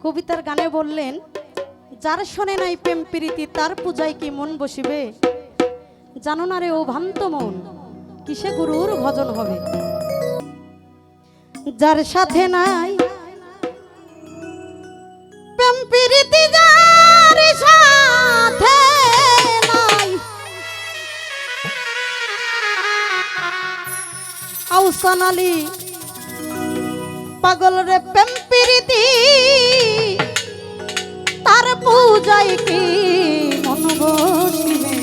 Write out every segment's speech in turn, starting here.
কবিতার গানে বললেন, যার শোনে নাই প্রেম প্রীতি তার পূজায় কি মন বসিবে, জানো না রে ও ভ্রান্ত মন কিসে গুরুর ভজন হবে। যার সাথে নাই প্রেম প্রীতি, যার সাথে নাই আউসান আলী পাগল রে প্রেম প্রীতি তার পূজায় কি মন বসিবে,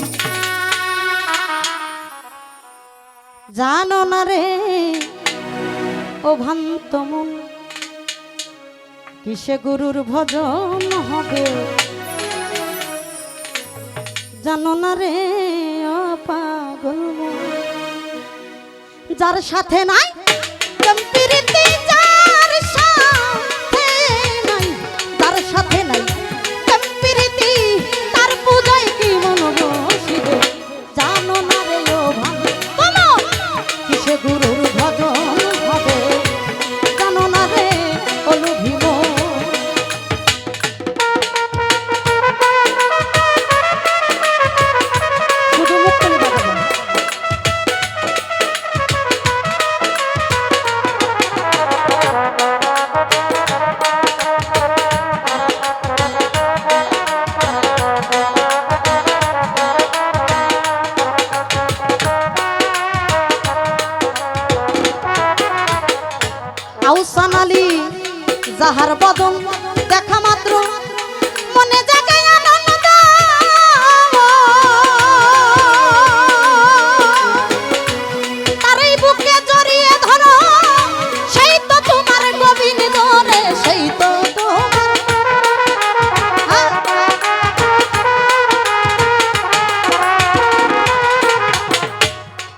জানো না রে ও ভ্রান্ত মন কিসে গুরুর ভজন হবে, জানো না রে ও পাগল মন। যার সাথে নাই প্রেম প্রীতি, যার সাথে নাই, যার সাথে নাই প্রেম প্রীতি তার পূজায় কি মন বসিবে, জানো না রে ও ভ্রান্ত মন কিসে গুরুর ভজন হবে, জানো না রে ও লোভী মন। শুধু মুক্তি বাবা আউসান আলী যাহার বদন দেখা মাত্র মনে জাগে আনন্দ, তারই বুকে জড়িয়ে ধরো সেই তো তোমার গোবিন্দ রে, সেই তো তোমার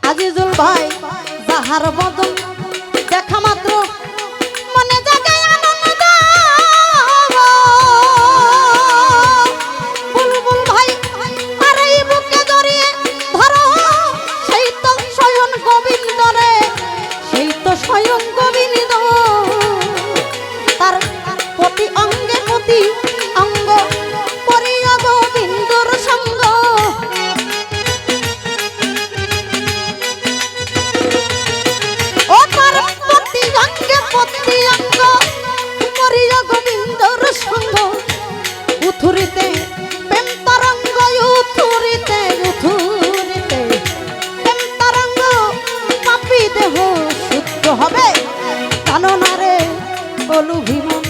আজিজুল ভাই যাহার বদন দেখা মাত্র মনে জাগায় আনন্দ, বুলবুল ভাই আর এই বুকে জড়িয়ে ধরো সেই তো স্বয়ং গোবিন্দ রে, সেই তো স্বয়ং গোবিন্দ, তার প্রতি অঙ্গে প্রতি অঙ্গ পরিয়া গোবিন্দর সঙ্গ, ও তার প্রতি অঙ্গে প্রতি অঙ্গ পরিয়া গোবিন্দর সঙ্গ, উথুরিতে প্রেম তরঙ্গ, উথুরিতে উথুরিতে প্রেম তরঙ্গ, পাপী দেহ শুদ্ধ হবে, জানো না রে ও লোভী মন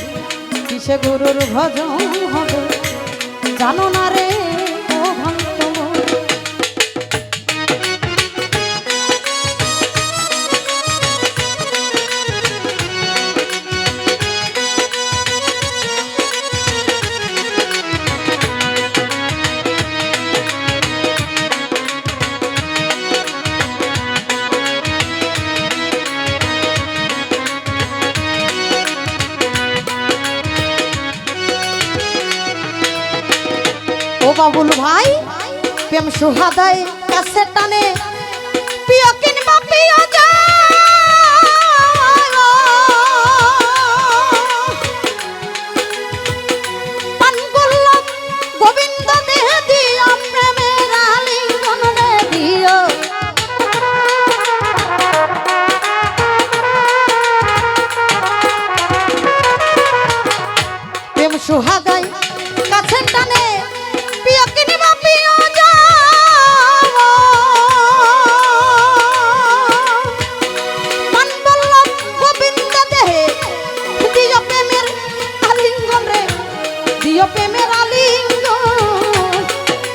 কিসে গুরুর ভজন হবে, জানো না রে ও ভ্রান্ত মন। ও বাবুল ভাই প্রেম সুহাদায় কাছে টানে, প্রিয় কিনবা প্রিয় গোবিন্দ দেহ দিও প্রেমের আলিঙ্গন রে দিও, প্রেম সুহাদায় কাছে টানে প্রিয় কিনবা প্রিয় গোবিন্দ দেহে দিও প্রেমের আলিঙ্গন রে, দিও প্রেমের আলিঙ্গন,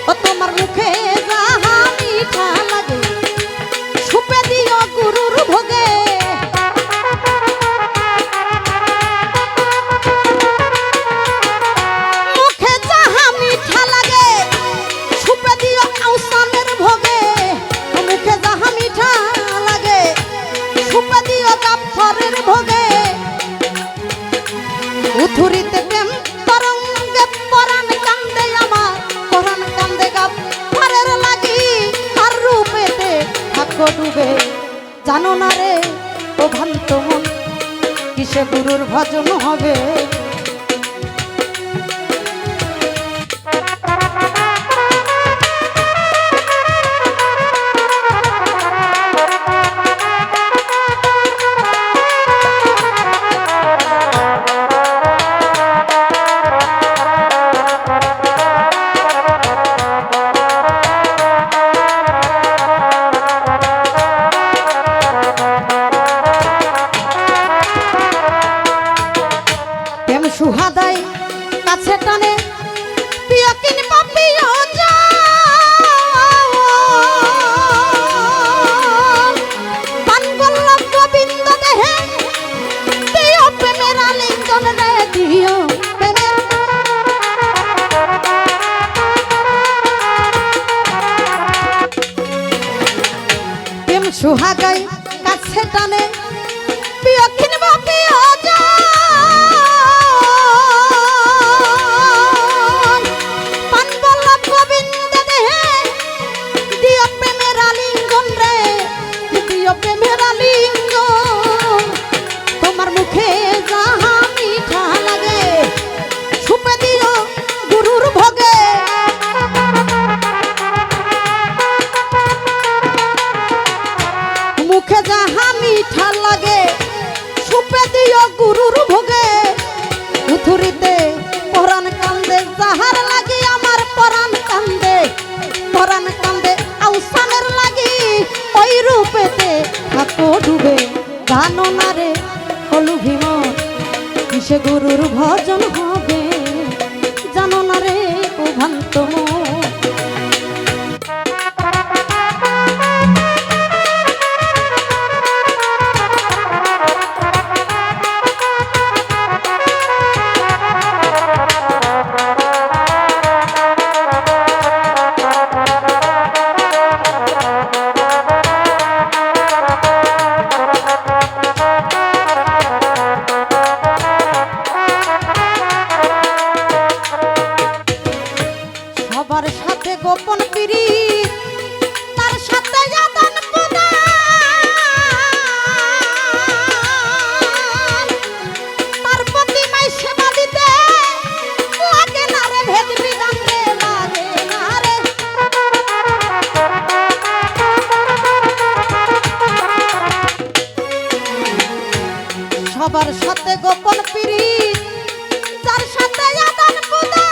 ও তোমার মুখে যাহা মিঠা লাগে সুপে দিও গুরুর ভোগে, মুখে যাহা মিঠা লাগে সুপে দিও আউসানের ভোগে, মুখে যাহা মিঠা লাগে সুপে দিও জাফরের ভোগে, উথুরিতে প্রেম তরঙ্গে পরাণ কান্দে আমার, পরাণ কান্দে গাফরের লাগি আর রূপেতে থাকো ডুবে, জানো না রে ও ভ্রান্ত মন কিসে গুরুর ভজন হবে, সুহাদাই কাছে টানে প্রিয় কিনবা প্রিয় পান বল্লভ গোবিন্দ দেহে দিও প্রেমের আলিঙ্গন রে দিও প্রেম সুহাগাই কাছে টানে প্রিয় কিনবা প্রিয় মুখে যাহা মিঠা লাগে সুপে দিও গুরুর ভোগে উথুরিতে পরাণ কান্দে যাহার লাগি আমার পরাণ কান্দে আউসানের লাগি ওই রূপেতে থাকো ডুবে জানো না রে হলু ভীম কিসে গুরুর ভজন হবে জানো না রে ও ভ্রান্ত সবার সাথে গোপন প্রীতি তার সাথে আদান প্রদান তার প্রতি মাই সেবা দিতে লাগে না রে ভেদ বিধান রে লাগে না রে সবার সাথে গোপন প্রীতি তার সাথে আদান প্রদান